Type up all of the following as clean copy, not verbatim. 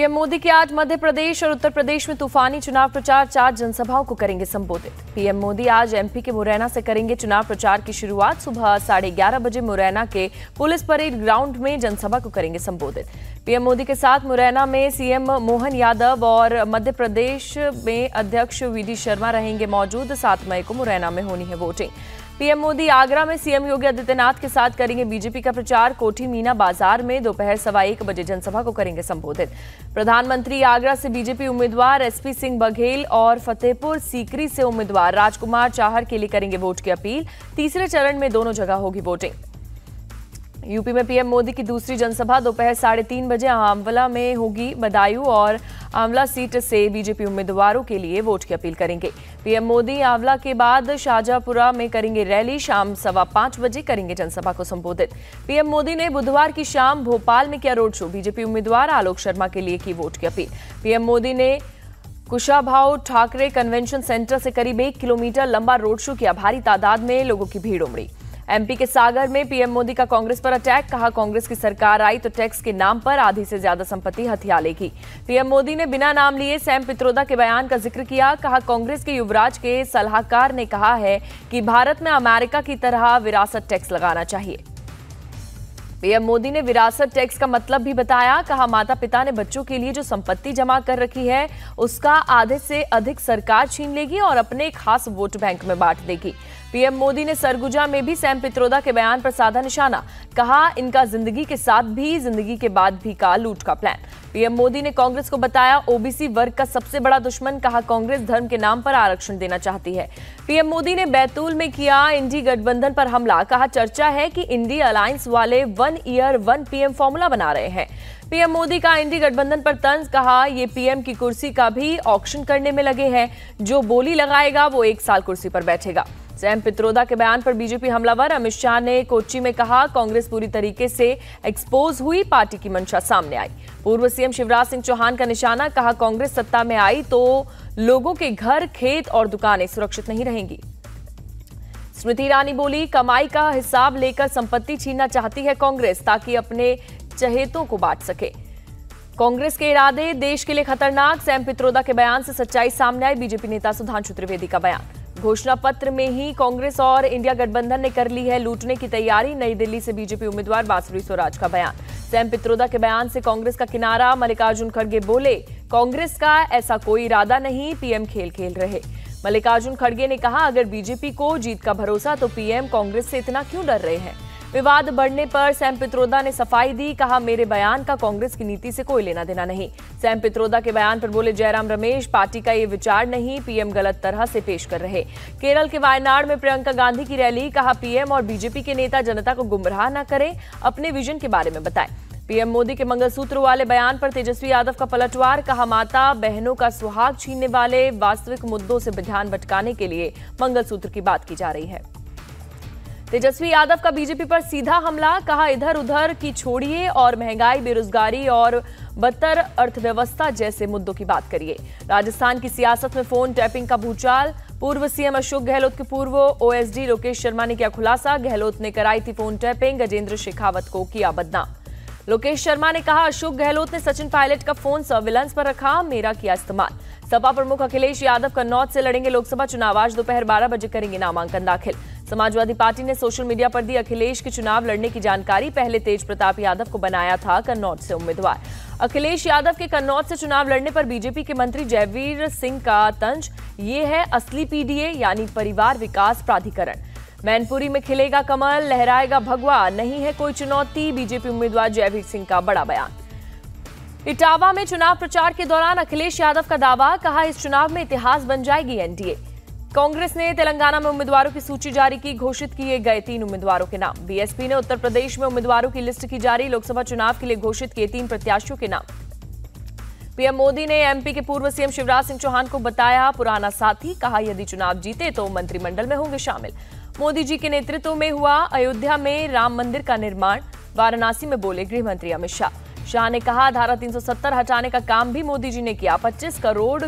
PM Modi के आज मध्य प्रदेश और उत्तर प्रदेश में तूफानी चुनाव प्रचार, 4 जनसभाओं को करेंगे संबोधित। पीएम मोदी आज एमपी के मुरैना से करेंगे चुनाव प्रचार की शुरुआत। सुबह 11:30 बजे मुरैना के पुलिस परेड ग्राउंड में जनसभा को करेंगे संबोधित। पीएम मोदी के साथ मुरैना में सीएम मोहन यादव और मध्य प्रदेश में अध्यक्ष वीडी शर्मा रहेंगे मौजूद। 7 मई को मुरैना में होनी है वोटिंग। पीएम मोदी आगरा में सीएम योगी आदित्यनाथ के साथ करेंगे बीजेपी का प्रचार। कोठी मीना बाजार में दोपहर 1:15 बजे जनसभा को करेंगे संबोधित। प्रधानमंत्री आगरा से बीजेपी उम्मीदवार एसपी सिंह बघेल और फतेहपुर सीकरी से उम्मीदवार राजकुमार चाहर के लिए करेंगे वोट की अपील। तीसरे चरण में दोनों जगह होगी वोटिंग। यूपी में पीएम मोदी की दूसरी जनसभा दोपहर 3:30 बजे आंवला में होगी। बदायूं और आंवला सीट से बीजेपी उम्मीदवारों के लिए वोट की अपील करेंगे। पीएम मोदी आंवला के बाद शाहजहांपुरा में करेंगे रैली। शाम 5:15 बजे करेंगे जनसभा को संबोधित। पीएम मोदी ने बुधवार की शाम भोपाल में किया रोड शो। बीजेपी उम्मीदवार आलोक शर्मा के लिए की वोट की अपील। पीएम मोदी ने कुशाभाऊ ठाकरे कन्वेंशन सेंटर से करीब 1 किलोमीटर लंबा रोड शो किया। भारी तादाद में लोगों की भीड़ उमड़ी। एमपी के सागर में पीएम मोदी का कांग्रेस पर अटैक। कहा, कांग्रेस की सरकार आई तो टैक्स के नाम पर आधी से ज्यादा संपत्ति हथिया लेगी। पीएम मोदी ने बिना नाम लिए सैम पित्रोदा के बयान का जिक्र किया। कहा, कांग्रेस के युवराज के सलाहकार ने कहा है कि भारत में अमेरिका की तरह विरासत टैक्स लगाना चाहिए। पीएम मोदी ने विरासत टैक्स का मतलब भी बताया। कहा, माता पिता ने बच्चों के लिए जो संपत्ति जमा कर रखी है उसका आधे से अधिक सरकार छीन लेगी और अपने खास वोट बैंक में बांट देगी। पीएम मोदी ने सरगुजा में भी सैम पित्रोदा के बयान पर साधा निशाना। कहा, इनका जिंदगी के साथ भी जिंदगी के बाद भी का लूट का प्लान। पीएम मोदी ने कांग्रेस को बताया ओबीसी वर्ग का सबसे बड़ा दुश्मन। कहा, कांग्रेस धर्म के नाम पर आरक्षण देना चाहती है। पीएम मोदी ने बैतूल में किया इंडी गठबंधन पर हमला। कहा, चर्चा है कि इंडी अलायंस वाले 1 ईयर 1 पीएम फॉर्मूला बना रहे हैं। पीएम मोदी का इंडी गठबंधन पर तंज। कहा, ये पीएम की कुर्सी का भी ऑक्शन करने में लगे हैं। जो बोली लगाएगा वो 1 साल कुर्सी पर बैठेगा। सैम पित्रोदा के बयान पर बीजेपी हमलावर। अमित शाह ने कोच्चि में कहा, कांग्रेस पूरी तरीके से एक्सपोज हुई, पार्टी की मंशा सामने आई। पूर्व सीएम शिवराज सिंह चौहान का निशाना। कहा, कांग्रेस सत्ता में आई तो लोगों के घर, खेत और दुकानें सुरक्षित नहीं रहेंगी। स्मृति ईरानी बोली, कमाई का हिसाब लेकर संपत्ति छीनना चाहती है कांग्रेस ताकि अपने चहेतों को बांट सके। कांग्रेस के इरादे देश के लिए खतरनाक। सैम पित्रोदा के बयान से सच्चाई सामने आई। बीजेपी नेता सुधांशु त्रिवेदी का बयान। घोषणा पत्र में ही कांग्रेस और इंडिया गठबंधन ने कर ली है लूटने की तैयारी। नई दिल्ली से बीजेपी उम्मीदवार बासुरी स्वराज का बयान। सैम पित्रोदा के बयान से कांग्रेस का किनारा। मल्लिकार्जुन खड़गे बोले, कांग्रेस का ऐसा कोई इरादा नहीं, पीएम खेल खेल रहे। मल्लिकार्जुन खड़गे ने कहा, अगर बीजेपी को जीत का भरोसा तो पीएम कांग्रेस से इतना क्यों डर रहे हैं। विवाद बढ़ने पर सैम पित्रोदा ने सफाई दी। कहा, मेरे बयान का कांग्रेस की नीति से कोई लेना देना नहीं। सैम पित्रोदा के बयान पर बोले जयराम रमेश, पार्टी का ये विचार नहीं, पीएम गलत तरह से पेश कर रहे। केरल के वायनाड में प्रियंका गांधी की रैली। कहा, पीएम और बीजेपी के नेता जनता को गुमराह न करें, अपने विजन के बारे में बताएं। पीएम मोदी के मंगलसूत्र वाले बयान पर तेजस्वी यादव का पलटवार। कहा, माता बहनों का सुहाग छीनने वाले वास्तविक मुद्दों से ध्यान भटकाने के लिए मंगलसूत्र की बात की जा रही है। तेजस्वी यादव का बीजेपी पर सीधा हमला। कहा, इधर उधर की छोड़िए और महंगाई, बेरोजगारी और बदतर अर्थव्यवस्था जैसे मुद्दों की बात करिए। राजस्थान की सियासत में फोन टैपिंग का भूचाल। पूर्व सीएम अशोक गहलोत के पूर्व ओएसडी लोकेश शर्मा ने किया खुलासा। गहलोत ने कराई थी फोन टैपिंग, गजेंद्र शेखावत को किया बदनाम। लोकेश शर्मा ने कहा, अशोक गहलोत ने सचिन पायलट का फोन सर्विलांस पर रखा, मेरा किया इस्तेमाल। सपा प्रमुख अखिलेश यादव कन्नौज से लड़ेंगे लोकसभा चुनाव। आज दोपहर 12 बजे करेंगे नामांकन दाखिल। समाजवादी पार्टी ने सोशल मीडिया पर दी अखिलेश के चुनाव लड़ने की जानकारी। पहले तेज प्रताप यादव को बनाया था कन्नौज से उम्मीदवार। अखिलेश यादव के कन्नौज से चुनाव लड़ने पर बीजेपी के मंत्री जयवीर सिंह का तंज। ये है असली पीडीए यानी परिवार विकास प्राधिकरण। मैनपुरी में खिलेगा कमल, लहराएगा भगवा, नहीं है कोई चुनौती, बीजेपी उम्मीदवार जयवीर सिंह का बड़ा बयान। इटावा में चुनाव प्रचार के दौरान अखिलेश यादव का दावा। कहा, इस चुनाव में इतिहास बन जाएगी एनडीए। कांग्रेस ने तेलंगाना में उम्मीदवारों की सूची जारी की। घोषित किए गए 3 उम्मीदवारों के नाम। बीएसपी ने उत्तर प्रदेश में उम्मीदवारों की लिस्ट की जारी। लोकसभा चुनाव के लिए घोषित किए 3 प्रत्याशियों के नाम। पीएम मोदी ने एमपी के पूर्व सीएम शिवराज सिंह चौहान को बताया पुराना साथी। कहा, यदि चुनाव जीते तो मंत्रिमंडल में होंगे शामिल। मोदी जी के नेतृत्व में हुआ अयोध्या में राम मंदिर का निर्माण। वाराणसी में बोले गृह मंत्री अमित शाह। शाह ने कहा, धारा 370 हटाने का काम भी मोदी जी ने किया। 25 करोड़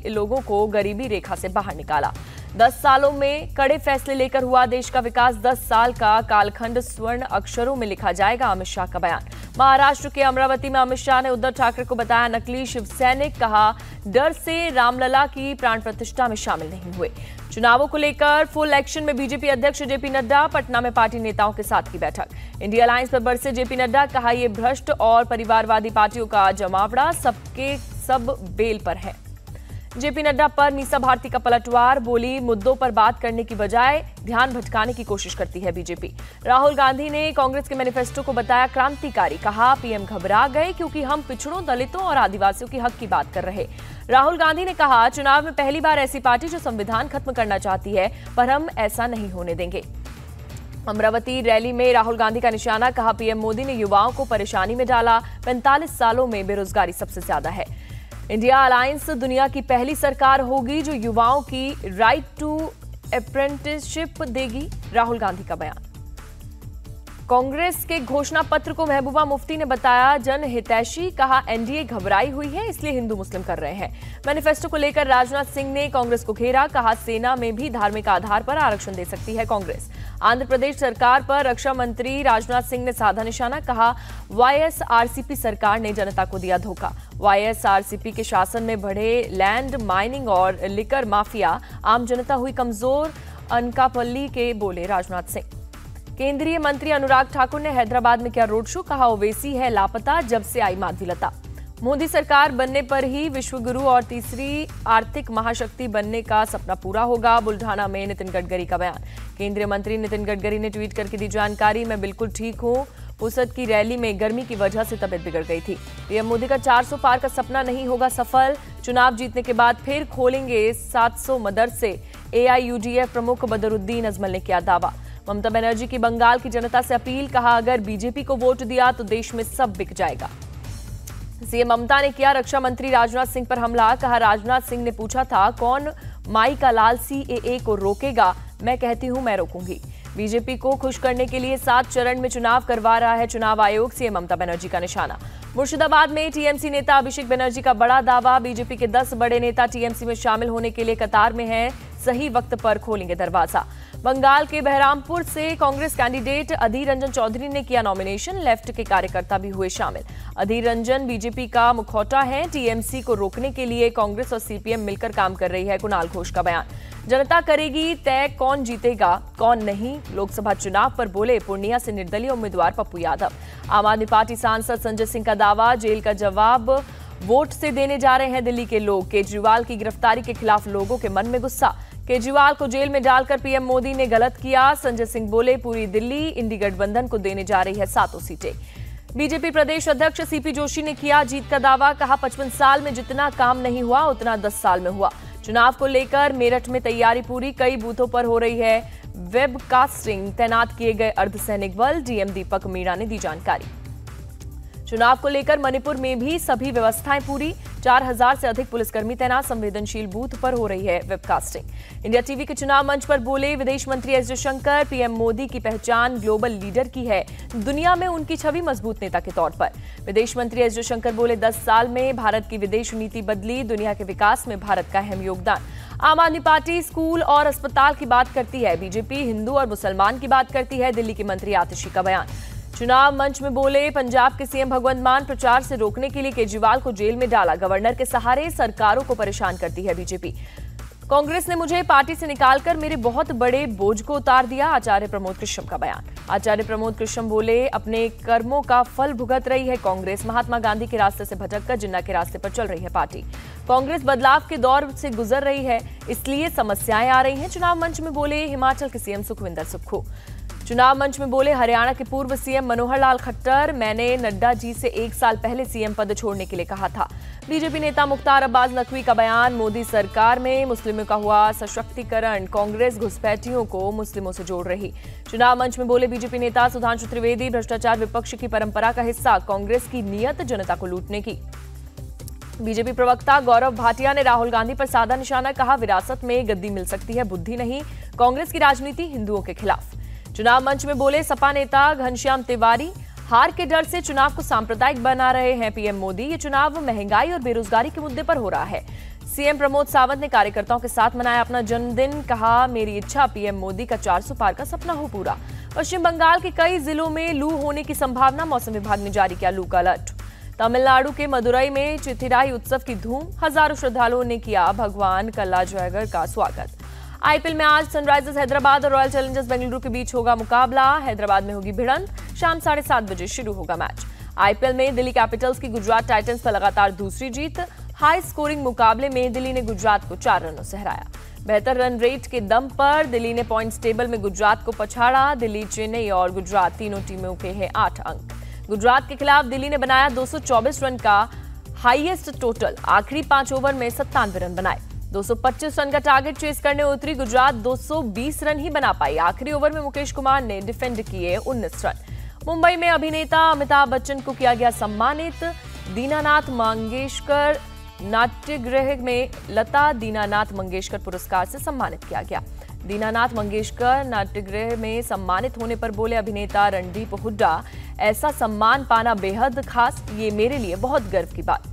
लोगों को गरीबी रेखा से बाहर निकाला। 10 सालों में कड़े फैसले लेकर हुआ देश का विकास, 10 साल का कालखंड स्वर्ण अक्षरों में लिखा जाएगा, अमित शाह का बयान। महाराष्ट्र के अमरावती में अमित शाह ने उद्धव ठाकरे को बताया नकली शिव सैनिक, कहा डर से रामलला की प्राण प्रतिष्ठा में शामिल नहीं हुए। चुनावों को लेकर फुल एक्शन में बीजेपी अध्यक्ष जेपी नड्डा, पटना में पार्टी नेताओं के साथ की बैठक। इंडिया अलायंस पर बरसे जेपी नड्डा, कहा यह भ्रष्ट और परिवारवादी पार्टियों का जमावड़ा, सबके सब बेल पर है। जेपी नड्डा पर मीसा भारती का पलटवार, बोली मुद्दों पर बात करने की बजाय ध्यान भटकाने की कोशिश करती है बीजेपी। राहुल गांधी ने कांग्रेस के मैनिफेस्टो को बताया क्रांतिकारी, कहा पीएम घबरा गए क्योंकि हम पिछड़ों, दलितों और आदिवासियों के हक की बात कर रहे। राहुल गांधी ने कहा चुनाव में पहली बार ऐसी पार्टी जो संविधान खत्म करना चाहती है, पर हम ऐसा नहीं होने देंगे। अमरावती रैली में राहुल गांधी का निशाना, कहा पीएम मोदी ने युवाओं को परेशानी में डाला, 45 सालों में बेरोजगारी सबसे ज्यादा है। इंडिया अलायंस दुनिया की पहली सरकार होगी जो युवाओं की राइट टू अप्रेंटिसशिप देगी, राहुल गांधी का बयान। कांग्रेस के घोषणा पत्र को महबूबा मुफ्ती ने बताया जनहितैषी, कहा एनडीए घबराई हुई है इसलिए हिंदू मुस्लिम कर रहे हैं। मैनिफेस्टो को लेकर राजनाथ सिंह ने कांग्रेस को घेरा, कहा सेना में भी धार्मिक आधार पर आरक्षण दे सकती है कांग्रेस। आंध्र प्रदेश सरकार पर रक्षा मंत्री राजनाथ सिंह ने साधा निशाना, कहा वाईएसआरसीपी सरकार ने जनता को दिया धोखा। वाईएसआरसीपी के शासन में बढ़े लैंड माइनिंग और लिकर माफिया, आम जनता हुई कमजोर, अनकापल्ली के बोले राजनाथ सिंह। केंद्रीय मंत्री अनुराग ठाकुर ने हैदराबाद में किया रोड शो, कहा ओवैसी है लापता जब से आई माधवीलता। मोदी सरकार बनने पर ही विश्वगुरु और तीसरी आर्थिक महाशक्ति बनने का सपना पूरा होगा, बुल्ढाना में नितिन गडकरी का बयान। केंद्रीय मंत्री नितिन गडकरी ने ट्वीट करके दी जानकारी, मैं बिल्कुल ठीक हूं, पुसद की रैली में गर्मी की वजह से तबीयत बिगड़ गई थी। पीएम मोदी का 400 पार का सपना नहीं होगा सफल, चुनाव जीतने के बाद फिर खोलेंगे 700 मदरसे, एआईयूडीएफ प्रमुख बदरुद्दीन अजमल ने किया दावा। ममता बनर्जी की बंगाल की जनता से अपील, कहा अगर बीजेपी को वोट दिया तो देश में सब बिक जाएगा। सीएम ममता ने किया रक्षा मंत्री राजनाथ सिंह पर हमला, कहा राजनाथ सिंह ने पूछा था कौन माई का लाल सीएए को रोकेगा, मैं कहती हूं मैं रोकूंगी। बीजेपी को खुश करने के लिए 7 चरण में चुनाव करवा रहा है चुनाव आयोग, सीएम ममता बनर्जी का निशाना। मुर्शिदाबाद में टीएमसी नेता अभिषेक बनर्जी का बड़ा दावा, बीजेपी के 10 बड़े नेता टीएमसी में शामिल होने के लिए कतार में हैं, सही वक्त पर खोलेंगे दरवाजा। बंगाल के बहरामपुर से कांग्रेस कैंडिडेट अधीर रंजन चौधरी ने किया नॉमिनेशन, लेफ्ट के कार्यकर्ता भी हुए शामिल। अधीर रंजन बीजेपी का मुखौटा है, टीएमसी को रोकने के लिए कांग्रेस और सीपीएम मिलकर काम कर रही है, कुणाल घोष का बयान। जनता करेगी तय कौन जीतेगा कौन नहीं, लोकसभा चुनाव पर बोले पूर्णिया से निर्दलीय उम्मीदवार पप्पू यादव। आम आदमी पार्टी सांसद संजय सिंह का दावा, जेल का जवाब वोट से देने जा रहे हैं दिल्ली के लोग। केजरीवाल की गिरफ्तारी के खिलाफ लोगों के मन में गुस्सा, केजरीवाल को जेल में डालकर पीएम मोदी ने गलत किया, संजय सिंह बोले पूरी दिल्ली इंडी गठबंधन को देने जा रही है 7 सीटें। बीजेपी प्रदेश अध्यक्ष सीपी जोशी ने किया जीत का दावा, कहा 55 साल में जितना काम नहीं हुआ उतना 10 साल में हुआ। चुनाव को लेकर मेरठ में तैयारी पूरी, कई बूथों पर हो रही है वेबकास्टिंग, तैनात किए गए अर्धसैनिक बल, डीएम दीपक मीणा ने दी जानकारी। चुनाव को लेकर मणिपुर में भी सभी व्यवस्थाएं पूरी, 4000 से अधिक पुलिसकर्मी तैनात, संवेदनशील बूथ पर हो रही है वेबकास्टिंग। इंडिया टीवी के चुनाव मंच पर बोले विदेश मंत्री एस जयशंकर, पीएम मोदी की पहचान ग्लोबल लीडर की है, दुनिया में उनकी छवि मजबूत नेता के तौर पर। विदेश मंत्री एस जयशंकर बोले 10 साल में भारत की विदेश नीति बदली, दुनिया के विकास में भारत का अहम योगदान। आम आदमी पार्टी स्कूल और अस्पताल की बात करती है, बीजेपी हिंदू और मुसलमान की बात करती है, दिल्ली की मंत्री आतिशी का बयान। चुनाव मंच में बोले पंजाब के सीएम भगवंत मान, प्रचार से रोकने के लिए केजरीवाल को जेल में डाला, गवर्नर के सहारे सरकारों को परेशान करती है बीजेपी। कांग्रेस ने मुझे पार्टी से निकालकर मेरे बहुत बड़े बोझ को उतार दिया, आचार्य प्रमोद कृष्ण का बयान। आचार्य प्रमोद कृष्ण बोले अपने कर्मों का फल भुगत रही है कांग्रेस, महात्मा गांधी के रास्ते से भटककर जिन्ना के रास्ते पर चल रही है पार्टी। कांग्रेस बदलाव के दौर से गुजर रही है, इसलिए समस्याएं आ रही हैं। चुनाव मंच में बोले हिमाचल के सीएम सुखविंदर सुक्खू। चुनाव मंच में बोले हरियाणा के पूर्व सीएम मनोहर लाल खट्टर, मैंने नड्डा जी से 1 साल पहले सीएम पद छोड़ने के लिए कहा था। बीजेपी नेता मुख्तार अब्बास नकवी का बयान, मोदी सरकार में मुस्लिमों का हुआ सशक्तिकरण, कांग्रेस घुसपैठियों को मुस्लिमों से जोड़ रही। चुनाव मंच में बोले बीजेपी नेता सुधांशु त्रिवेदी, भ्रष्टाचार विपक्ष की परंपरा का हिस्सा, कांग्रेस की नीयत जनता को लूटने की। बीजेपी प्रवक्ता गौरव भाटिया ने राहुल गांधी पर साधा निशाना, कहा विरासत में गद्दी मिल सकती है, बुद्धि नहीं, कांग्रेस की राजनीति हिंदुओं के खिलाफ। चुनाव मंच में बोले सपा नेता घनश्याम तिवारी, हार के डर से चुनाव को सांप्रदायिक बना रहे हैं पीएम मोदी, ये चुनाव महंगाई और बेरोजगारी के मुद्दे पर हो रहा है। सीएम प्रमोद सावंत ने कार्यकर्ताओं के साथ मनाया अपना जन्मदिन। कहा, मेरी इच्छा पीएम मोदी का 400 पार का सपना हो पूरा। पश्चिम बंगाल के कई जिलों में लू होने की संभावना, मौसम विभाग ने जारी किया लू का अलर्ट। तमिलनाडु के मदुरई में चिथिराई उत्सव की धूम, हजारों श्रद्धालुओं ने किया भगवान कल्लाजयगढ़ का स्वागत। आईपीएल में आज सनराइजर्स हैदराबाद और रॉयल चैलेंजर्स बेंगलुरु के बीच होगा मुकाबला। हैदराबाद में होगी भिड़ंत, शाम 7:30 बजे शुरू होगा मैच। आईपीएल में दिल्ली कैपिटल्स की गुजरात टाइटंस पर लगातार दूसरी जीत। हाई स्कोरिंग मुकाबले में दिल्ली ने गुजरात को 4 रनों से हराया। बेहतर रन रेट के दम पर दिल्ली ने पॉइंट्स टेबल में गुजरात को पछाड़ा। दिल्ली, चेन्नई और गुजरात तीनों टीमों के हैं 8 अंक। गुजरात के खिलाफ दिल्ली ने बनाया 224 रन का हाईएस्ट टोटल। आखिरी 5 ओवर में 97 रन बनाए। 225 रन का टारगेट चेस करने उतरी गुजरात, 220 रन ही बना पाई। आखिरी ओवर में मुकेश कुमार ने डिफेंड किए 19 रन। मुंबई में अभिनेता अमिताभ बच्चन को किया गया सम्मानित। दीनानाथ मंगेशकर नाट्यगृह में लता दीनानाथ मंगेशकर पुरस्कार से सम्मानित किया गया। दीनानाथ मंगेशकर नाट्यगृह में सम्मानित होने पर बोले अभिनेता रणदीप हुड्डा, ऐसा सम्मान पाना बेहद खास, ये मेरे लिए बहुत गर्व की बात।